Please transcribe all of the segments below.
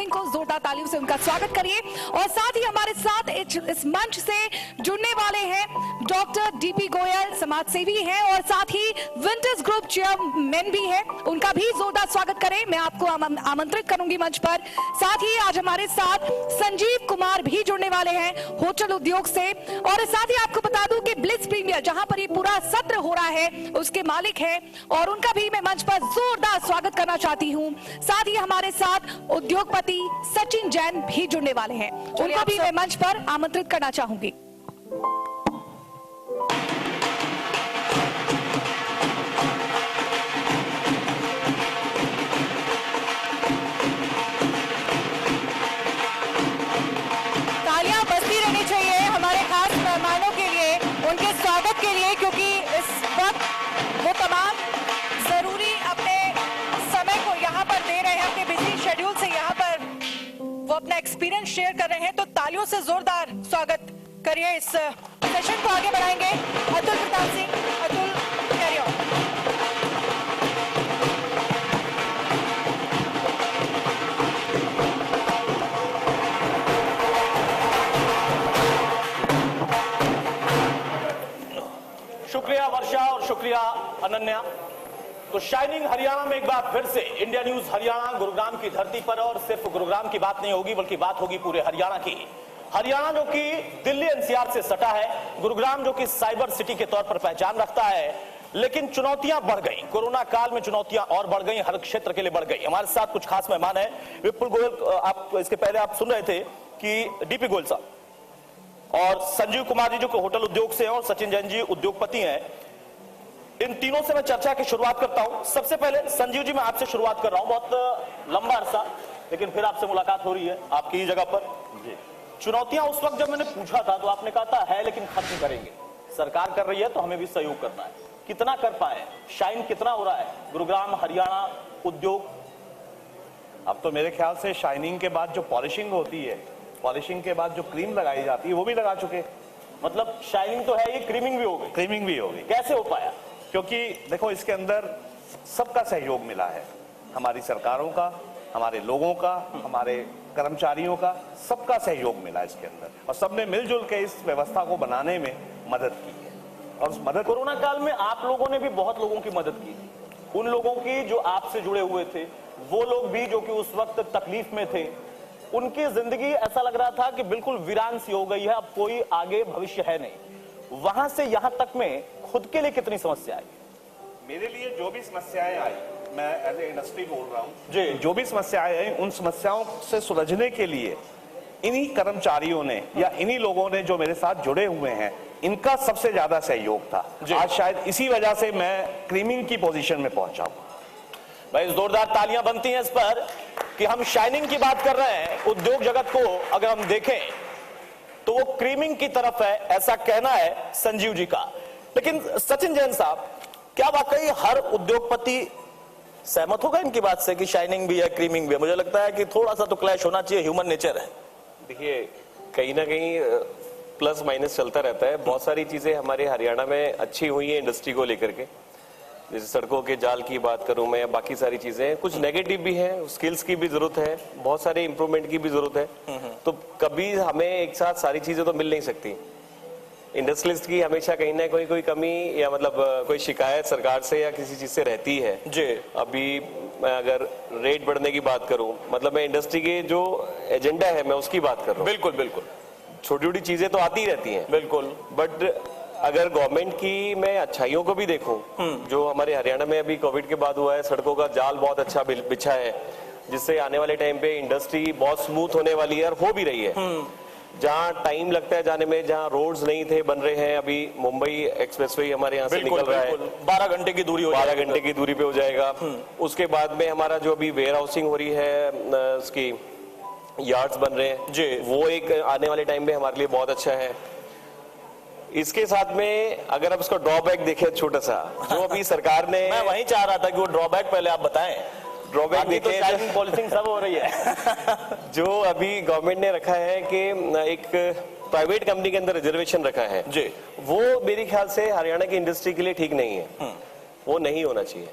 Shining को जोरदार तालियों से उनका स्वागत करिए। और साथ ही हमारे साथ इस मंच से जुड़ने वाले हैं डॉक्टर डीपी गोयल, समाज सेवी हैं और साथ ही विंटर्स ग्रुप चेयरमैन भी है, उनका भी जोरदार स्वागत करें। मैं आपको आमंत्रित करूंगी मंच पर। साथ ही आज हमारे साथ संजीव कुमार भी जुड़ने वाले हैं होटल उद्योग से। और साथ ही आपको बता दूं कि ब्लिट्ज प्रीमियर जहां पर ये पूरा सत्र हो रहा है उसके मालिक हैं और उनका भी मैं मंच पर जोरदार स्वागत करना चाहती हूं। साथ ही हमारे साथ उद्योगपति सचिन जैन भी जुड़ने वाले हैं, उनको भी मैं मंच पर आमंत्रित करना चाहूंगी। तालियां बजती रहनी चाहिए हमारे खास मेहमानों के लिए, उनके स्वागत के लिए, क्योंकि इस वक्त वो तमाम जरूरी अपने समय को यहाँ पर दे रहे हैं, अपने बिजी शेड्यूल से यहाँ पर वो अपना एक्सपीरियंस शेयर कर रहे हैं। तो तालियों से जोरदार स्वागत करिए। इस सेशन को आगे बढ़ाएंगे अतुल प्रताप सिंह। Atul, carry on. शुक्रिया वर्षा और शुक्रिया अनन्या। तो शाइनिंग हरियाणा में एक बार फिर से इंडिया न्यूज हरियाणा गुरुग्राम की धरती पर, और सिर्फ गुरुग्राम की बात नहीं होगी बल्कि बात होगी पूरे हरियाणा की। हरियाणा जो कि दिल्ली एनसीआर से सटा है, गुरुग्राम जो कि साइबर सिटी के तौर पर पहचान रखता है, लेकिन चुनौतियां बढ़ गई। कोरोना काल में चुनौतियां और बढ़ गई, हर क्षेत्र के लिए बढ़ गई। हमारे साथ कुछ खास मेहमान है। विपुल गोयल, आप इसके पहले आप सुन रहे थे कि डीपी गोयल साहब और संजीव कुमार जी जो कि होटल उद्योग से हैं और सचिन जैन जी उद्योगपति हैं। इन तीनों से मैं चर्चा की शुरुआत करता हूं। सबसे पहले संजीव जी, मैं आपसे शुरुआत कर रहा हूं। बहुत लंबा अरसा, लेकिन फिर आपसे मुलाकात हो रही है आपकी ही जगह पर। जी, चुनौतियां उस वक्त जब मैंने पूछा था तो आपने कहा था है लेकिन खत्म करेंगे, सरकार कर रही है तो हमें भी सहयोग करना है। कितना कर पाए, शाइन कितना हो रहा है गुरुग्राम हरियाणा उद्योग? अब तो मेरे ख्याल से शाइनिंग के बाद जो पॉलिशिंग होती है, पॉलिशिंग के बाद जो क्रीम लगाई जाती है वो भी लगा चुके। मतलब शाइनिंग तो है, ये क्रीमिंग भी हो गई। क्रीमिंग भी होगी। कैसे हो पाया? क्योंकि देखो, इसके अंदर सबका सहयोग मिला है, हमारी सरकारों का, हमारे लोगों का, हमारे कर्मचारियों का, सबका सहयोग मिला इसके अंदर, और सबने मिलजुल के इस व्यवस्था को बनाने में मदद की है। और उस मदद, कोरोना काल में आप लोगों ने भी बहुत लोगों की मदद की, उन लोगों की जो आपसे जुड़े हुए थे, वो लोग भी जो कि उस वक्त तकलीफ में थे, उनकी जिंदगी ऐसा लग रहा था कि बिल्कुल वीरान सी हो गई है, अब कोई आगे भविष्य है नहीं। वहां से यहां तक में खुद के लिए कितनी समस्या आई? मेरे लिए जो भी समस्याएं आई, मैं एज ए इंडस्ट्री बोल रहा हूं जी, जो भी समस्याएं आई, उन समस्याओं से सुलझने के लिए इन्हीं कर्मचारियों ने या इन्हीं लोगों ने जो मेरे साथ जुड़े हुए हैं, इनका सबसे ज्यादा सहयोग था। आज शायद इसी वजह से मैं क्रीमिंग की पोजीशन में पहुंचा हूं। भाई जोरदार तालियां बनती हैं इस पर कि हम शाइनिंग की बात कर रहे हैं। उद्योग जगत को अगर हम देखें तो वो क्रीमिंग की तरफ है, ऐसा कहना है संजीव जी का। लेकिन सचिन जैन साहब, क्या वाकई हर उद्योगपति सहमत होगा इनकी बात से कि शाइनिंग भी है क्रीमिंग भी है? मुझे लगता है कि थोड़ा सा तो क्लैश होना चाहिए, ह्यूमन नेचर है। देखिए, कहीं ना कहीं प्लस माइनस चलता रहता है। बहुत सारी चीजें हमारे हरियाणा में अच्छी हुई है इंडस्ट्री को लेकर के, जैसे सड़कों के जाल की बात करूं मैं, बाकी सारी चीजें। कुछ नेगेटिव भी है, स्किल्स की भी जरूरत है, बहुत सारे इंप्रूवमेंट की भी जरूरत है। तो कभी हमें एक साथ सारी चीजें तो मिल नहीं सकती। इंडस्ट्रियलिस्ट की हमेशा कहीं ना कोई कमी या मतलब कोई शिकायत सरकार से या किसी चीज से रहती है। जी, अभी मैं अगर रेट बढ़ने की बात करूं, मतलब मैं इंडस्ट्री के जो एजेंडा है मैं उसकी बात कर रहा हूँ। बिल्कुल बिल्कुल, छोटी छोटी चीजें तो आती रहती हैं बिल्कुल, बट अगर गवर्नमेंट की मैं अच्छाइयों को भी देखूं, जो हमारे हरियाणा में अभी कोविड के बाद हुआ है, सड़कों का जाल बहुत अच्छा बिछा है, जिससे आने वाले टाइम पे इंडस्ट्री बहुत स्मूथ होने वाली है और हो भी रही है। जहां टाइम लगता है जाने में, जहां रोड्स नहीं थे बन रहे हैं, अभी मुंबई एक्सप्रेसवे हमारे यहाँ से निकल रहा है, 12 घंटे की दूरी, 12 घंटे की दूरी पे हो जाएगा। उसके बाद में हमारा जो अभी वेयर हाउसिंग हो रही है, उसकी यार्ड्स बन रहे हैं जी, वो एक आने वाले टाइम में हमारे लिए बहुत अच्छा है। इसके साथ में अगर आप उसको ड्रॉबैक देखें छोटा सा, जो अभी सरकार ने, मैं वही चाह रहा था कि वो ड्रॉबैक पहले आप बताएं। ड्रॉबैक तो शाइनिंग पॉलिसिंग सब हो रही है। जो अभी गवर्नमेंट ने रखा है कि एक प्राइवेट कंपनी के अंदर रिजर्वेशन रखा है जी, वो मेरे ख्याल से हरियाणा की इंडस्ट्री के लिए ठीक नहीं है, वो नहीं होना चाहिए।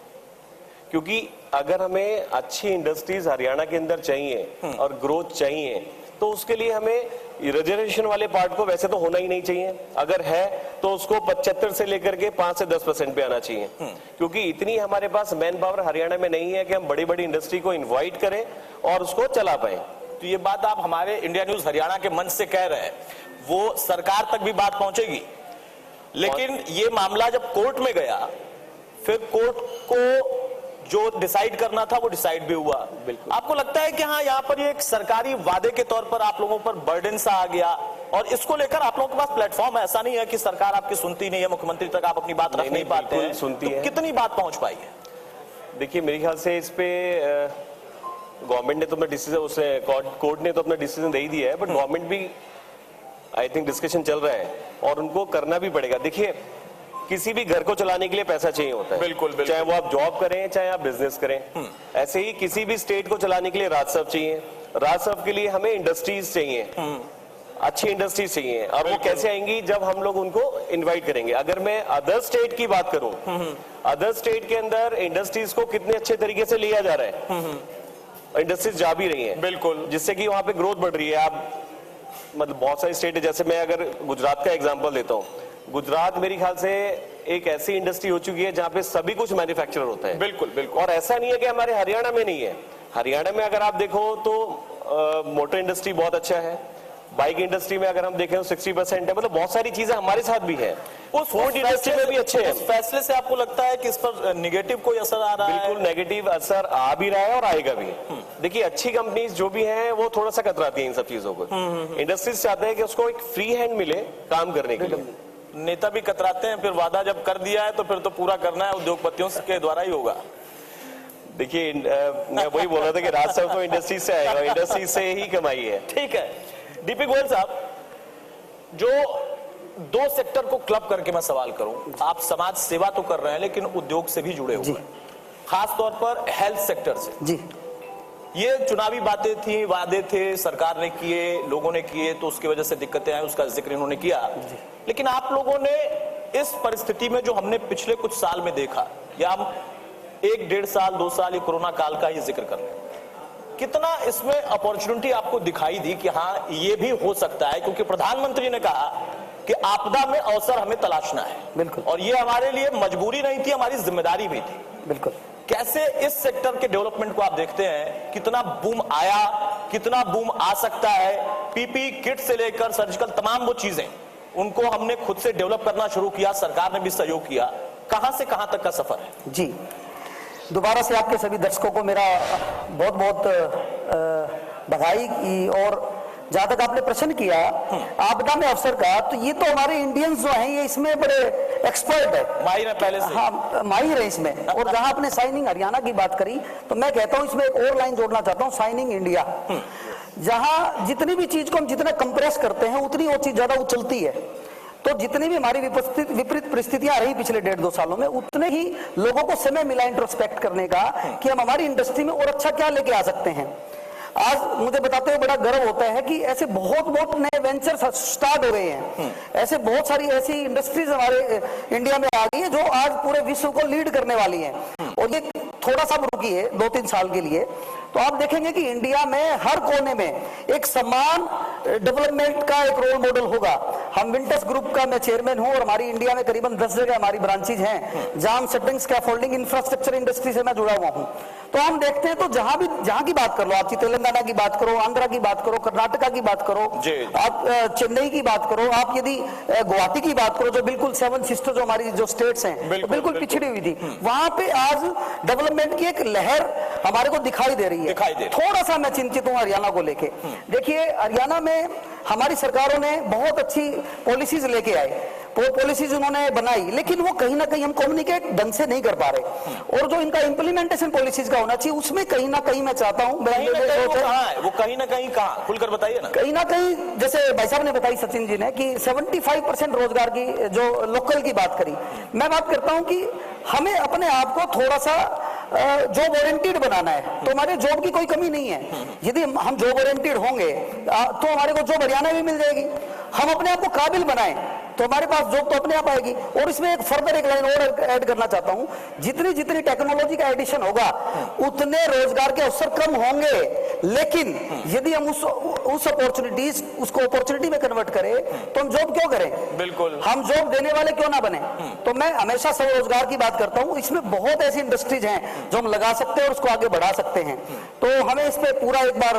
क्योंकि अगर हमें अच्छी इंडस्ट्रीज हरियाणा के अंदर चाहिए और ग्रोथ चाहिए तो उसके लिए हमें रिजर्वेशन वाले पार्ट को वैसे तो होना ही नहीं चाहिए, अगर है तो उसको 75 से लेकर के 5 से 10% पे आना चाहिए, क्योंकि इतनी हमारे पास मैन पावर हरियाणा में नहीं है कि हम बड़ी बड़ी इंडस्ट्री को इन्वाइट करें और उसको चला पाए। तो ये बात आप हमारे इंडिया न्यूज हरियाणा के मंच से कह रहे हैं, वो सरकार तक भी बात पहुंचेगी, लेकिन ये मामला जब कोर्ट में गया फिर कोर्ट को जो डिसाइड करना था वो डिसाइड भी हुआ। आपको लगता है कि हाँ यहाँ पर ये एक सरकारी वादे के तौर पर आप लोगों पर बर्डन सा आ गया और इसको लेकर आप लोगों के पास प्लेटफॉर्म है, ऐसा नहीं है कि सरकार आपकी सुनती नहीं है, मुख्यमंत्री तक आप अपनी बात रख नहीं पाते हैं, सुनती है। कितनी बात पहुंच पाई है? देखिए मेरे ख्याल से इस पे गवर्नमेंट ने तो अपना डिसीजन, उसने कोर्ट ने तो अपना डिसीजन दे ही दिया है, बट गवर्नमेंट भी आई थिंक डिस्कशन चल रहा है और उनको करना भी पड़ेगा। देखिए किसी भी घर को चलाने के लिए पैसा चाहिए होता है, बिल्कुल। चाहे वो आप जॉब करें चाहे आप बिजनेस करें। ऐसे ही किसी भी स्टेट को चलाने के लिए राजस्व चाहिए, राजस्व के लिए हमें इंडस्ट्रीज चाहिए, अच्छी इंडस्ट्रीज चाहिए, और वो कैसे आएंगी जब हम लोग उनको इनवाइट करेंगे। अगर मैं अदर स्टेट की बात करूं, अदर स्टेट के अंदर इंडस्ट्रीज को कितने अच्छे तरीके से लिया जा रहा है, इंडस्ट्रीज जा भी रही है, बिल्कुल, जिससे कि वहां पे ग्रोथ बढ़ रही है। आप मतलब बहुत सारी स्टेट है, जैसे मैं अगर गुजरात का एग्जांपल देता हूँ, गुजरात मेरे ख्याल से एक ऐसी इंडस्ट्री हो चुकी है जहां पे सभी कुछ मैन्युफैक्चर होता है। बिल्कुल बिल्कुल। और ऐसा नहीं है कि हमारे हरियाणा में नहीं है, हरियाणा में अगर आप देखो तो मोटर इंडस्ट्री बहुत अच्छा है, बाइक इंडस्ट्री में अगर हम देखें तो 60% है, मतलब बहुत सारी चीजें हमारे साथ भी है, उस फूड इंडस्ट्री में भी अच्छे हैं। उस फैसले से आपको लगता है कि इस पर नेगेटिव कोई असर आ रहा है? बिल्कुल नेगेटिव असर आ भी रहा है और आएगा भी। देखिए अच्छी कंपनीज जो भी हैं वो थोड़ा सा कतराती हैं इन सब चीजों को। इंडस्ट्रीज चाहते हैं कि उसको एक फ्री हैंड मिले काम करने के लिए। नेता भी कतराते हैं, फिर वादा जब कर दिया है तो फिर तो पूरा करना है, उद्योगपतियों के द्वारा ही होगा। देखिए मैं वही बोल रहा था कि राजस्व तो इंडस्ट्री से आएगा, इंडस्ट्री से ही कमाई है। ठीक है डीपी गोयल साहब, जो दो सेक्टर को क्लब करके मैं सवाल करूं, आप समाज सेवा तो कर रहे हैं लेकिन उद्योग से भी जुड़े हुए हैं, खास तौर पर हेल्थ सेक्टर से। जी, ये चुनावी बातें थी, वादे थे, सरकार ने किए, लोगों ने किए, तो उसकी वजह से दिक्कतें आई, उसका जिक्र इन्होंने किया। लेकिन आप लोगों ने इस परिस्थिति में जो हमने पिछले कुछ साल में देखा, या हम 1-1.5 साल 2 साल ये कोरोना काल का ही जिक्र कर रहे हैं, कितना इसमें अपॉर्चुनिटी आपको दिखाई दी कि हाँ ये भी हो सकता है? क्योंकि प्रधानमंत्री ने कहा कि आपदा में अवसर हमें तलाशना है, बिल्कुल, और ये हमारे लिए मजबूरी नहीं थी, हमारी जिम्मेदारी भी थी। बिल्कुल। कैसे इस सेक्टर के डेवलपमेंट को आप देखते हैं? कितना बूम आया, कितना बूम आ सकता है? पीपी किट से लेकर सर्जिकल तमाम वो चीजें, उनको हमने खुद से डेवलप करना शुरू किया, सरकार ने भी सहयोग किया। कहां से कहां तक का सफर है? जी, दोबारा से आपके सभी दर्शकों को मेरा बहुत बहुत बधाई। और जहां तक आपने प्रश्न किया आपदा में अवसर का, तो ये तो हमारे इंडियंस जो हैं ये इसमें बड़े एक्सपर्ट है, माहिर है पहले से। हाँ, माहिर है इसमें। और जहां आपने शाइनिंग हरियाणा की बात करी, तो मैं कहता हूं इसमें एक और लाइन जोड़ना चाहता हूं, शाइनिंग इंडिया। जहां जितनी भी चीज को हम जितना कंप्रेस करते हैं उतनी वो चीज ज्यादा उछलती है। तो जितनी भी हमारी विपरीत परिस्थितियां रही पिछले 1.5-2 सालों में, उतने ही लोगों को समय मिला इंट्रोस्पेक्ट करने का कि हम हमारी इंडस्ट्री में और अच्छा क्या लेके आ सकते हैं। आज मुझे बताते हुए बड़ा गर्व होता है कि ऐसे बहुत नए वेंचर स्टार्ट हो रहे हैं, ऐसे बहुत सारी ऐसी इंडस्ट्रीज हमारे इंडिया में आ गई है जो आज पूरे विश्व को लीड करने वाली हैं। और ये थोड़ा सा रुकी है 2-3 साल के लिए, तो आप देखेंगे कि इंडिया में हर कोने में एक समान डेवलपमेंट का एक रोल मॉडल होगा। हम विंटर्स ग्रुप का मैं चेयरमैन हूं और हमारी इंडिया में करीबन 10 जगह हमारी ब्रांचेज हैं, जहां सेटिंग स्कैफोल्डिंग इंफ्रास्ट्रक्चर इंडस्ट्री से मैं जुड़ा हुआ हूं। तो हम देखते हैं तो जहां की बात कर लो, आप तेलंगाना की बात करो, आंध्रा की बात करो, कर्नाटका की बात करो, आप चेन्नई की बात करो, आप यदि गुवाहाटी की बात करो, जो बिल्कुल 7 सिस्टर जो हमारी जो स्टेट्स हैं बिल्कुल पिछड़ी हुई थी, वहां पे आज डेवलपमेंट की एक लहर हमारे को दिखाई दे रही है। थोड़ा सा मैं चिंतित हूं हरियाणा को लेके। देखिए हरियाणा में हमारी सरकारों ने बहुत अच्छी पॉलिसीज लेके आए, पॉलिसीज उन्होंने बनाई, लेकिन वो कहीं ना कहीं हम कम्युनिकेट ढंग से नहीं कर पा रहे। और जो इनका इंप्लीमेंटेशन पॉलिसीज का होना चाहिए उसमें कहीं ना कहीं मैं चाहता हूं, वो कहीं ना कहीं कहां, खुलकर बताइए ना। कहीं ना कहीं जैसे भाई साहब ने बताई सचिन जी ने कि 75% रोजगार की जो लोकल की बात करी, मैं बात करता हूं कि हमें अपने आप को थोड़ा सा जॉब ओरिएंटेड बनाना है। तो हमारे जॉब की कोई कमी नहीं है, यदि हम जॉब ओरिएंटेड होंगे तो हमारे को जॉब हरियाणा में मिल जाएगी। हम अपने आप को काबिल बनाएं, तो हमारे पास जॉब तो अपने आप आएगी। और इसमें एक फर्दर एक लाइन और ऐड करना चाहता हूं, जितनी जितनी टेक्नोलॉजी का एडिशन होगा उतने रोजगार के अवसर कम होंगे, लेकिन यदि हम उस अपॉर्चुनिटीज उसको अपॉर्चुनिटी में कन्वर्ट करें तो हम जॉब क्यों करें? बिल्कुल, हम जॉब देने वाले क्यों ना बने? तो मैं हमेशा स्वरोजगार की बात करता हूं। इसमें बहुत ऐसी इंडस्ट्रीज हैं जो हम लगा सकते हैं और उसको आगे बढ़ा सकते हैं। तो हमें इस पे पूरा एक बार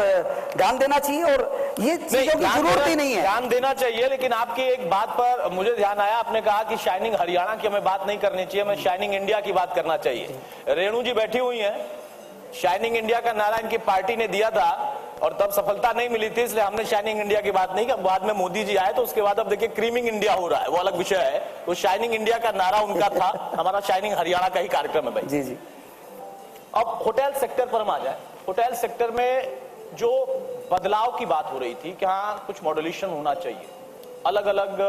ध्यान देना चाहिए और ये चीजों की जरूरत ही नहीं है। ध्यान देना चाहिए, लेकिन आपकी एक बात पर मुझे ध्यान आया, आपने कहा कि शाइनिंग हरियाणा की हमें बात नहीं करनी चाहिए, हमें शाइनिंग इंडिया की बात करना चाहिए। रेणु जी बैठी हुई हैं, शाइनिंग इंडिया का नारा इनकी पार्टी ने दिया था और तब सफलता नहीं मिली थी, इसलिए हमने शाइनिंग इंडिया की बात नहीं की। बाद में मोदी जी आए तो उसके बाद अब देखिए क्रीमिंग इंडिया हो रहा है, वो अलग विषय है। तो शाइनिंग इंडिया का नारा उनका था, हमारा शाइनिंग हरियाणा का ही कार्यक्रम है भाई। जी जी। अब होटल सेक्टर पर हम आ जाए। होटल सेक्टर में जो बदलाव की बात हो रही थी कि हाँ कुछ मॉड्यूलेशन होना चाहिए, अलग अलग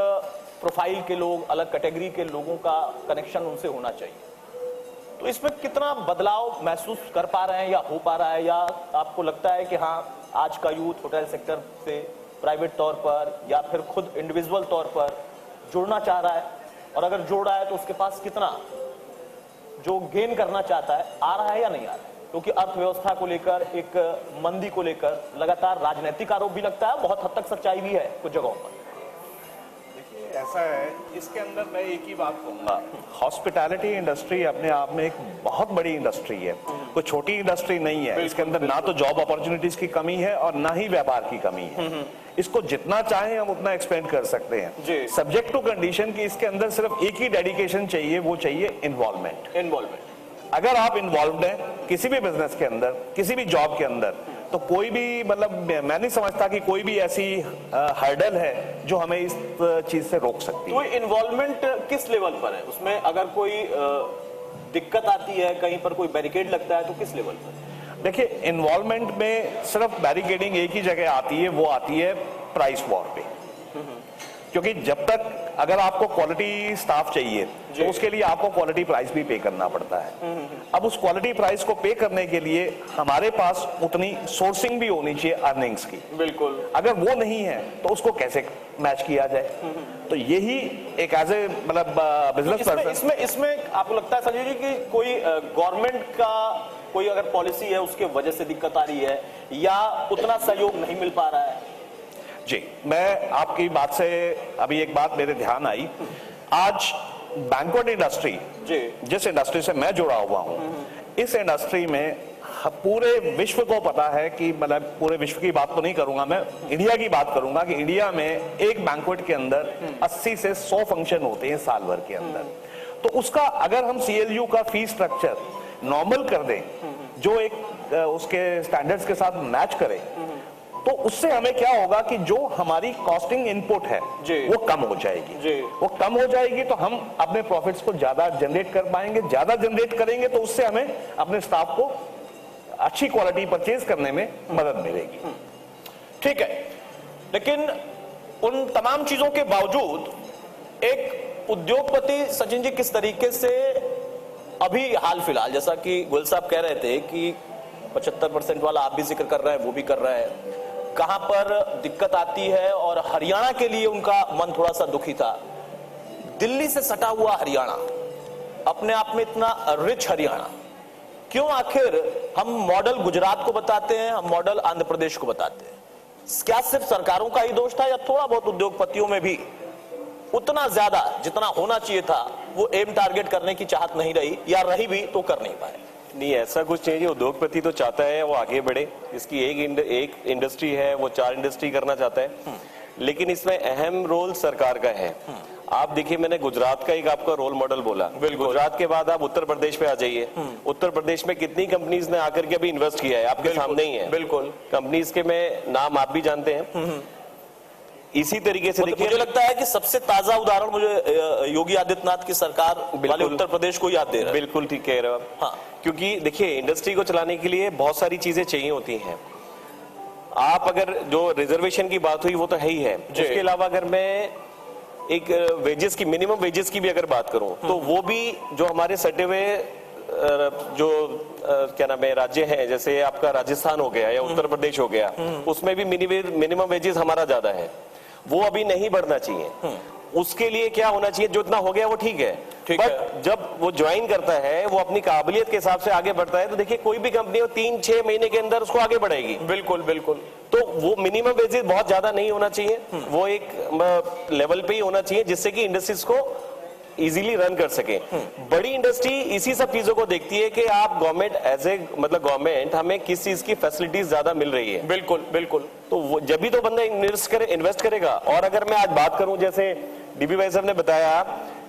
प्रोफाइल के लोग, अलग कैटेगरी के लोगों का कनेक्शन उनसे होना चाहिए, तो इसमें कितना बदलाव महसूस कर पा रहे हैं या हो पा रहा है, या आपको लगता है कि हाँ आज का यूथ होटल सेक्टर से प्राइवेट तौर पर या फिर खुद इंडिविजुअल तौर पर जुड़ना चाह रहा है, और अगर जुड़ रहा है तो उसके पास कितना जो गेन करना चाहता है आ रहा है या नहीं आ रहा है? क्योंकि अर्थव्यवस्था को लेकर, एक मंदी को लेकर लगातार राजनीतिक आरोप भी लगता है, बहुत हद तक सच्चाई भी है कुछ जगहों पर। देखिए ऐसा है, इसके अंदर मैं एक ही बात कहूंगा, हॉस्पिटैलिटी इंडस्ट्री अपने आप में एक बहुत बड़ी इंडस्ट्री है, कोई छोटी इंडस्ट्री नहीं है। इसके अंदर ना तो जॉब अपॉर्चुनिटीज की कमी है और ना ही व्यापार की कमी है। इसको जितना चाहें हम उतना एक्सपेंड कर सकते हैं, सब्जेक्ट टू कंडीशन कि इसके अंदर सिर्फ एक ही डेडिकेशन चाहिए, वो चाहिए इन्वॉल्वमेंट। अगर आप इन्वॉल्व हैं किसी भी बिजनेस के अंदर, किसी भी जॉब के अंदर, तो कोई भी मतलब मैं नहीं समझता कि कोई भी ऐसी हर्डल है जो हमें इस चीज से रोक सकती है। तो इन्वॉल्वमेंट किस लेवल पर है? उसमें अगर कोई दिक्कत आती है, कहीं पर कोई बैरिकेड लगता है तो किस लेवल पर? देखिए इन्वॉल्वमेंट में सिर्फ बैरिकेडिंग एक ही जगह आती है, वो आती है प्राइस वॉर पे। क्योंकि जब तक अगर आपको क्वालिटी स्टाफ चाहिए तो उसके लिए आपको क्वालिटी प्राइस भी पे करना पड़ता है। अब उस क्वालिटी प्राइस को पे करने के लिए हमारे पास उतनी सोर्सिंग भी होनी चाहिए अर्निंग्स की। बिल्कुल, अगर वो नहीं है तो उसको कैसे मैच किया जाए? तो यही एक एज ए मतलब बिजनेस पर्सन इसमें आपको लगता है संजय जी कि कोई गवर्नमेंट का कोई अगर पॉलिसी है उसके वजह से दिक्कत आ रही है, या उतना सहयोग नहीं मिल पा रहा है? जी, मैं आपकी बात से अभी एक बात मेरे ध्यान आई। आज बैंक्वेट इंडस्ट्री, जिस इंडस्ट्री से मैं जुड़ा हुआ हूं, इस इंडस्ट्री में पूरे विश्व को पता है कि मतलब पूरे विश्व की बात तो नहीं करूंगा मैं, इंडिया की बात करूंगा कि इंडिया में एक बैंक्वेट के अंदर 80 से 100 फंक्शन होते हैं साल भर के अंदर। तो उसका अगर हम CLU का फीस स्ट्रक्चर नॉर्मल कर दें, जो एक उसके स्टैंडर्ड्स के साथ मैच करे, तो उससे हमें क्या होगा कि जो हमारी कॉस्टिंग इनपुट है वो कम हो जाएगी। वो कम हो जाएगी तो हम अपने प्रॉफिट्स को ज्यादा जनरेट कर पाएंगे। ज्यादा जनरेट करेंगे तो उससे हमें अपने स्टाफ को अच्छी क्वालिटी परचेज करने में मदद मिलेगी। ठीक है, लेकिन उन तमाम चीजों के बावजूद एक उद्योगपति सचिन जी किस तरीके से अभी हाल फिलहाल, जैसा कि गोयल साहब कह रहे थे कि 75% वाला आप भी जिक्र कर रहे हैं, वो भी कर रहा है, कहां पर दिक्कत आती है, और हरियाणा के लिए उनका मन थोड़ा सा दुखी था। दिल्ली से सटा हुआ हरियाणा, अपने आप में इतना रिच हरियाणा, क्यों आखिर हम मॉडल गुजरात को बताते हैं, हम मॉडल आंध्र प्रदेश को बताते हैं? क्या सिर्फ सरकारों का ही दोष था, या थोड़ा बहुत उद्योगपतियों में भी उतना ज्यादा जितना होना चाहिए था वो एम टारगेट करने की चाहत नहीं रही, या रही भी तो कर नहीं पाए? नहीं, ऐसा कुछ नहीं है। उद्योगपति तो चाहता है वो आगे बढ़े, इसकी एक इंडस्ट्री है, वो 4 इंडस्ट्री करना चाहता है, लेकिन इसमें अहम रोल सरकार का है। आप देखिए, मैंने गुजरात का एक आपका रोल मॉडल बोला, गुजरात के बाद आप उत्तर प्रदेश पे आ जाइए। उत्तर प्रदेश में कितनी कंपनीज ने आकर के अभी इन्वेस्ट किया है, आपके सामने ही है। बिल्कुल, कंपनीज के में नाम आप भी जानते हैं। इसी तरीके से देखिए, मुझे लगता है कि सबसे ताजा उदाहरण मुझे योगी आदित्यनाथ की सरकार वाले उत्तर प्रदेश को याद दे रहा है। बिल्कुल ठीक कह रहे हो आप। हाँ, क्योंकि देखिए इंडस्ट्री को चलाने के लिए बहुत सारी चीजें चाहिए होती हैं। आप अगर जो रिजर्वेशन की बात हुई वो तो है ही है, उसके अलावा अगर मैं एक वेजेस की, मिनिमम वेजेस की भी अगर बात करूं, तो वो भी जो हमारे सटे हुए जो क्या नाम है राज्य है, जैसे आपका राजस्थान हो गया या उत्तर प्रदेश हो गया, उसमें भी मिनिमम वेजेस हमारा ज्यादा है, वो अभी नहीं बढ़ना चाहिए। उसके लिए क्या होना चाहिए, जो इतना हो गया वो ठीक है, ठीक बट है। जब वो ज्वाइन करता है, वो अपनी काबिलियत के हिसाब से आगे बढ़ता है, तो देखिए कोई भी कंपनी वो 3-6 महीने के अंदर उसको आगे बढ़ाएगी। बिल्कुल बिल्कुल। तो वो मिनिमम बेसिस बहुत ज्यादा नहीं होना चाहिए, वो एक लेवल पे ही होना चाहिए जिससे कि इंडस्ट्रीज को इजीली रन कर सके। बड़ी इंडस्ट्री इसी सब चीजों को देखती है कि आप गवर्नमेंट एज ए मतलब गवर्नमेंट हमें किस चीज की फैसिलिटीज ज्यादा मिल रही है। बिल्कुल बिल्कुल। तो वो जब भी तो बंदा इन्वेस्ट करेगा। और अगर मैं आज बात करूं, जैसे डीपी भाई साहब ने बताया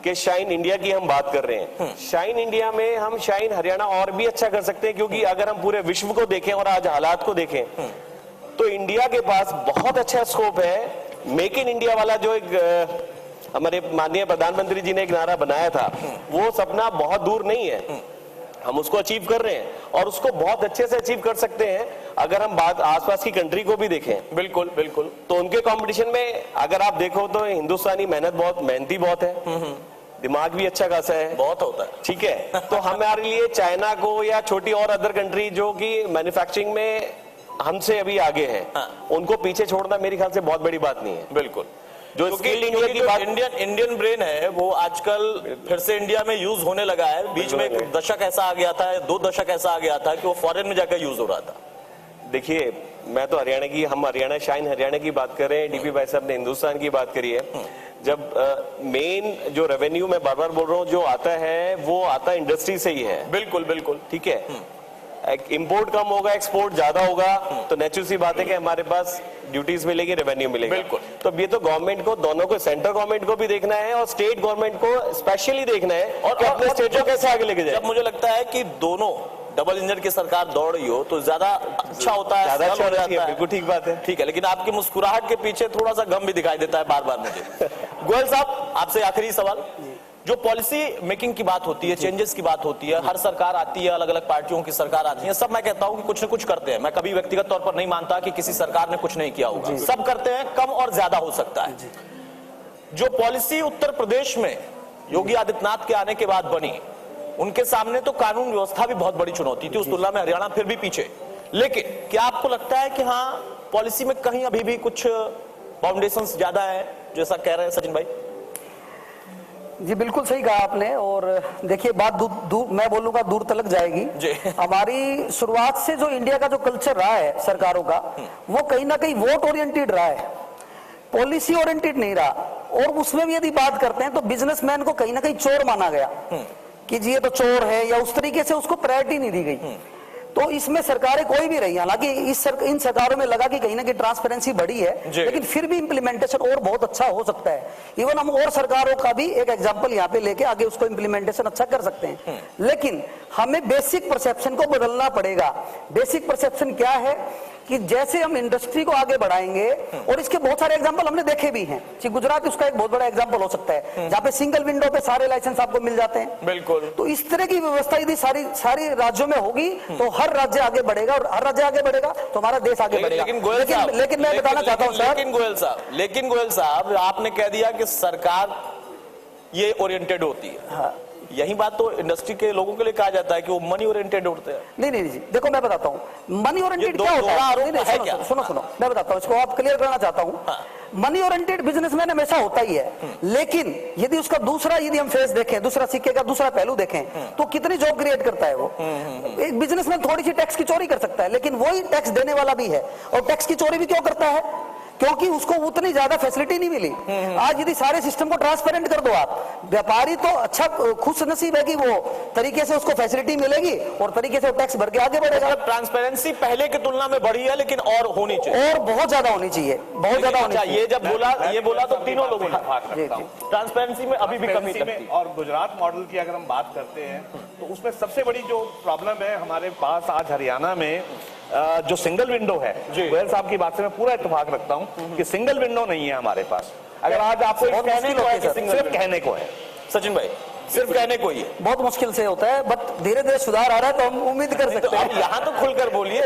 कि शाइन इंडिया की हम बात कर रहे हैं, शाइन इंडिया में हम शाइन हरियाणा और भी अच्छा कर सकते हैं, क्योंकि अगर हम पूरे विश्व को देखें और आज हालात को देखें तो इंडिया के पास बहुत अच्छा स्कोप है। मेक इन इंडिया वाला जो एक हमारे माननीय प्रधानमंत्री जी ने एक नारा बनाया था, वो सपना बहुत दूर नहीं है, हम उसको अचीव कर रहे हैं और उसको बहुत अच्छे से अचीव कर सकते हैं। अगर हम बात आसपास की कंट्री को भी देखें, बिल्कुल बिल्कुल, तो उनके कंपटीशन में अगर आप देखो तो हिंदुस्तानी मेहनती बहुत है, दिमाग भी अच्छा खासा है, बहुत होता है। ठीक है। तो हमारे लिए चाइना को या छोटी और अदर कंट्री जो कि मैन्युफैक्चरिंग में हमसे अभी आगे हैं, उनको पीछे छोड़ना मेरे ख्याल से बहुत बड़ी बात नहीं है। बिल्कुल। जो स्किल इंडिया की बात, इंडियन ब्रेन है वो आजकल फिर से इंडिया में यूज होने लगा है। बीच में एक दशक ऐसा आ गया था, 2 दशक ऐसा आ गया था कि वो फॉरेन में जाकर यूज हो रहा था। देखिए मैं तो हम हरियाणा शाइन हरियाणा की बात कर रहे हैं, डीपी भाई साहब ने हिंदुस्तान की बात करी है। जब मेन जो रेवेन्यू मैं बार बार बोल रहा हूँ जो आता है वो आता इंडस्ट्री से ही है। बिल्कुल बिल्कुल, ठीक है। इंपोर्ट कम होगा, एक्सपोर्ट ज्यादा होगा, तो नेचुरल सी बात है कि हमारे पास ड्यूटीज मिलेगी, रेवेन्यू मिलेगा। बिल्कुल। तो ये तो गवर्नमेंट को, दोनों को, सेंट्रल गवर्नमेंट को भी देखना है और स्टेट गवर्नमेंट को स्पेशली देखना है और अपने स्टेट को कैसे आगे लेके जाए। जब मुझे लगता है कि दोनों डबल इंजन की सरकार दौड़ रही हो तो ज्यादा अच्छा होता है, ज्यादा अच्छा हो होना जाता चाहिए, है। बिल्कुल ठीक बात है। ठीक है, लेकिन आपकी मुस्कुराहट के पीछे थोड़ा सा गम भी दिखाई देता है बार बार मुझे। गोयल साहब, आपसे आखिरी सवाल, जो पॉलिसी मेकिंग की बात होती है, चेंजेस की बात होती है, हर सरकार आती है, अलग अलग पार्टियों की सरकार आती है, सब मैं कहता हूं कि कुछ न कुछ करते हैं। मैं कभी व्यक्तिगत तौर पर नहीं मानता कि किसी सरकार ने कुछ नहीं किया होगा, सब करते हैं, कम और ज्यादा हो सकता है। जो पॉलिसी उत्तर प्रदेश में योगी आदित्यनाथ के आने के बाद बनी, उनके सामने तो कानून व्यवस्था भी बहुत बड़ी चुनौती थी, उस तुलना में हरियाणा फिर भी पीछे। लेकिन क्या आपको लगता है कि हाँ पॉलिसी में कहीं अभी भी कुछ फाउंडेशंस ज्यादा है, जैसा कह रहे हैं सचिन भाई? जी बिल्कुल सही कहा आपने। और देखिए बात दूर मैं बोलूंगा दूर तलक जाएगी जी। हमारी शुरुआत से जो इंडिया का जो कल्चर रहा है सरकारों का, वो कहीं ना कहीं वोट ओरिएंटेड रहा है, पॉलिसी ओरिएंटेड नहीं रहा। और उसमें भी यदि बात करते हैं तो बिजनेसमैन को कहीं ना कहीं चोर माना गया कि जी ये तो चोर है, या उस तरीके से उसको प्रायोरिटी नहीं दी गई। तो इसमें सरकारें कोई भी रही, हालांकि इन सरकारों में लगा कि कहीं ना कहीं ट्रांसपेरेंसी बढ़ी है, लेकिन फिर भी इंप्लीमेंटेशन और बहुत अच्छा हो सकता है। इवन हम और सरकारों का भी एक एग्जांपल यहाँ पे लेके आगे उसको इंप्लीमेंटेशन अच्छा कर सकते हैं। लेकिन हमें बेसिक परसेप्शन को बदलना पड़ेगा। बेसिक परसेप्शन क्या है कि जैसे हम इंडस्ट्री को आगे बढ़ाएंगे, और इसके बहुत सारे एग्जांपल हमने देखे भी हैं कि गुजरात उसका एक बहुत बड़ा एग्जांपल हो सकता है, जहाँ पे सिंगल विंडो पे सारे लाइसेंस आपको मिल जाते हैं। बिल्कुल। तो इस तरह की व्यवस्था यदि सारी राज्यों में होगी तो हर राज्य आगे बढ़ेगा, और हर राज्य आगे बढ़ेगा तो हमारा देश आगे बढ़ेगा। लेकिन मैं बताना चाहता हूँ सर, लेकिन गोयल साहब आपने कह दिया कि सरकार ये ओरिएंटेड होती है। हाँ। यही बात तो इंडस्ट्री के लोगों के लिए कहा जाता है कि वो मनी ओरिएंटेड होते हैं। नहीं जी, देखो मैं बताता हूँ मनी ओरिएंटेड क्या होता है। सुनो मैं बताता हूँ, इसको आप क्लियर करना चाहता हूँ। मनी ओरिएंटेड बिजनेसमैन हमेशा होता ही है, लेकिन यदि उसका यदि हम फेस देखें, दूसरा सिक्के का दूसरा पहलू देखें, तो कितनी जॉब क्रिएट करता है वो। एक बिजनेसमैन थोड़ी सी टैक्स की चोरी कर सकता है, लेकिन वही टैक्स देने वाला भी है। और टैक्स की चोरी भी क्यों करता है? क्योंकि उसको उतनी ज्यादा फैसिलिटी नहीं मिली। आज यदि सारे सिस्टम को ट्रांसपेरेंट कर दो आप, व्यापारी तो अच्छा खुश नसीब है कि वो तरीके से उसको फैसिलिटी मिलेगी और तरीके से वो टैक्स भर के आगे बढ़ेगा। ट्रांसपेरेंसी पहले की तुलना में बढ़ी है, लेकिन और होनी चाहिए, और बहुत ज्यादा होनी चाहिए, बहुत ज्यादा होनी चाहिए। ये जब बोला तो तीनों लोगों ने ट्रांसपेरेंसी में अभी भी कमी लगती। और गुजरात मॉडल की अगर हम बात करते हैं तो उसमें सबसे बड़ी जो प्रॉब्लम है हमारे पास आज हरियाणा में, जो सिंगल विंडो है, गोयल साहब की बात से मैं पूरा इत्तेफाक रखता हूं कि सिंगल विंडो नहीं है हमारे पास। अगर आज आपको कहने को है, सिर्फ कहने को है सचिन भाई, सिर्फ कहने को ही है, बहुत मुश्किल से होता है, बट धीरे धीरे सुधार आ रहा है तो हम उम्मीद कर सकते हैं। यहाँ तो खुलकर बोलिए।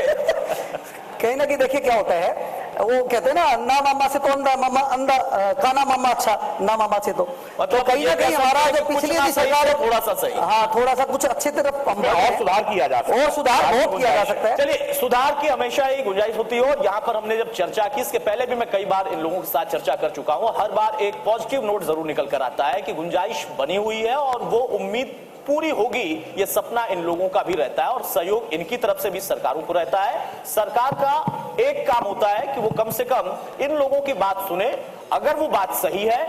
कहीं ना कहीं देखिए क्या होता है, वो कहते हैं ना मामा से तो अंधा मामा अंधा काना मामा अच्छा ना मामा से तो कहीं ना कहीं हमारा जो पिछली की सरकार है थोड़ा सा सही, हाँ थोड़ा सा कुछ अच्छे तरफ और सुधार किया जा सकता है, और सुधार बहुत किया जा सकता है। चलिए, सुधार की हमेशा ही गुंजाइश होती है और यहाँ पर हमने जब चर्चा की, इसके पहले भी मैं कई बार इन लोगों के साथ चर्चा कर चुका हूँ, हर बार एक पॉजिटिव नोट जरूर निकल कर आता है कि गुंजाइश बनी हुई है और वो उम्मीद पूरी होगी, ये सपना इन लोगों का भी रहता है और सहयोग इनकी तरफ से भी सरकारों को रहता है। सरकार का एक काम होता है कि वो कम से कम इन लोगों की बात सुने, अगर वो बात सही है,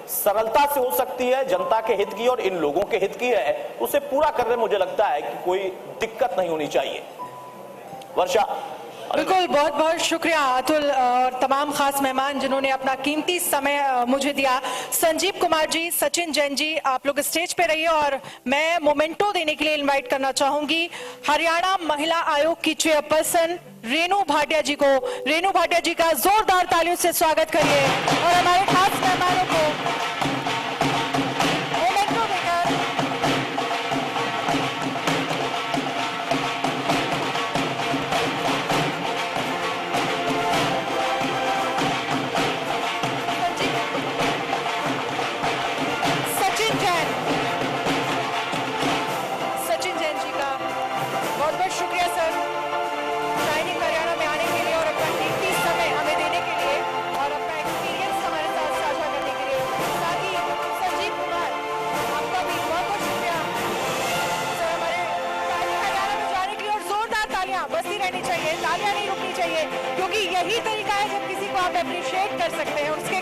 सरलता से हो सकती है, जनता के हित की और इन लोगों के हित की है, उसे पूरा करने में मुझे लगता है कि कोई दिक्कत नहीं होनी चाहिए। वर्षा। बिल्कुल, बहुत बहुत शुक्रिया अतुल और तमाम खास मेहमान जिन्होंने अपना कीमती समय मुझे दिया। संजीव कुमार जी, सचिन जैन जी, आप लोग स्टेज पे रहिए और मैं मोमेंटो देने के लिए इनवाइट करना चाहूंगी हरियाणा महिला आयोग की चेयरपर्सन रेणु भाटिया जी को। रेणु भाटिया जी का जोरदार तालियों से स्वागत करिए और हमारे खास मेहमानों को मोमेंटो देकर सचिन जैन जी का बहुत बहुत शुक्रिया सर, शाइनिंग हरियाणा में आने के लिए और अपना कीमती समय हमें देने के लिए और अपना एक्सपीरियंस हमारे साथ साझा करने के लिए। साथ ही संजीव कुमार, आपका भी बहुत बहुत शुक्रिया सर, हमारे शाइनिंग हरियाणा में जाने के लिए। और जोरदार तालियां बजती रहनी चाहिए, तालियां नहीं रुकनी चाहिए, क्योंकि यही तरीका है जब किसी को आप अप्रिशिएट कर सकते हैं, उसके